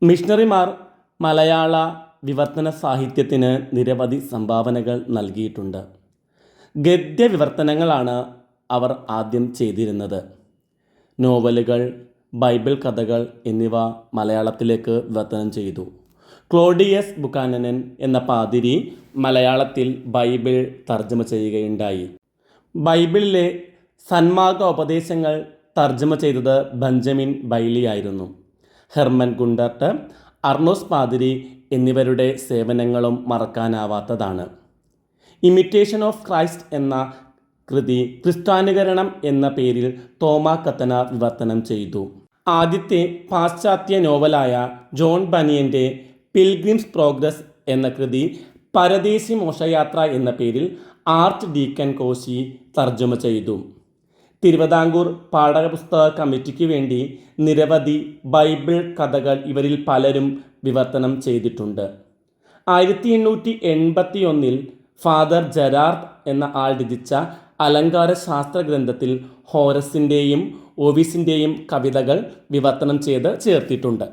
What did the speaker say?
മിഷണറിമാർ മലയാള വിവർത്തന സാഹിത്യത്തിന് നിരവധി സംഭാവനകൾ നൽകിയിട്ടുണ്ട്. ഗദ്യവിവർത്തനങ്ങളാണ് അവർ ആദ്യം ചെയ്തിരുന്നത്. നോവലുകൾ, ബൈബിൾ കഥകൾ എന്നിവ മലയാളത്തിലേക്ക് വിവർത്തനം ചെയ്തു. ക്ലോഡിയസ് ബുക്കാനൻ എന്ന പാതിരി മലയാളത്തിൽ ബൈബിൾ തർജ്ജമ ചെയ്യുകയുണ്ടായി. ബൈബിളിലെ സന്മാർഗ ഉപദേശങ്ങൾ തർജ്ജമ ചെയ്തത് ബെഞ്ചമിൻ ബൈലി ആയിരുന്നു. ഹെർമൻ ഗുണ്ടർട്ട്, അർണോസ് പാതിരി എന്നിവരുടെ സേവനങ്ങളും മറക്കാനാവാത്തതാണ്. ഇമിറ്റേഷൻ ഓഫ് ക്രൈസ്റ്റ് എന്ന കൃതി ക്രിസ്ത്യാനുകരണം എന്ന പേരിൽ തോമാ കത്തന വിവർത്തനം ചെയ്തു. ആദ്യത്തെ പാശ്ചാത്യ നോവലായ ജോൺ ബനിയൻ്റെ പിൽഗ്രിംസ് പ്രോഗ്രസ് എന്ന കൃതി പരദേശി മോക്ഷയാത്ര എന്ന പേരിൽ ആർച്ച് ഡീക്കൻ കോശി തർജ്ജമ ചെയ്തു. തിരുവിതാംകൂർ പാഠപുസ്തക കമ്മിറ്റിക്ക് വേണ്ടി നിരവധി ബൈബിൾ കഥകൾ ഇവരിൽ പലരും വിവർത്തനം ചെയ്തിട്ടുണ്ട്. 1881 ഫാദർ ജെറാർഡ് എന്ന ആൾ രചിച്ച അലങ്കാര ശാസ്ത്ര ഗ്രന്ഥത്തിൽ ഹോറസിൻ്റെയും ഓവിസിൻ്റെയും കവിതകൾ വിവർത്തനം ചെയ്ത് ചേർത്തിട്ടുണ്ട്.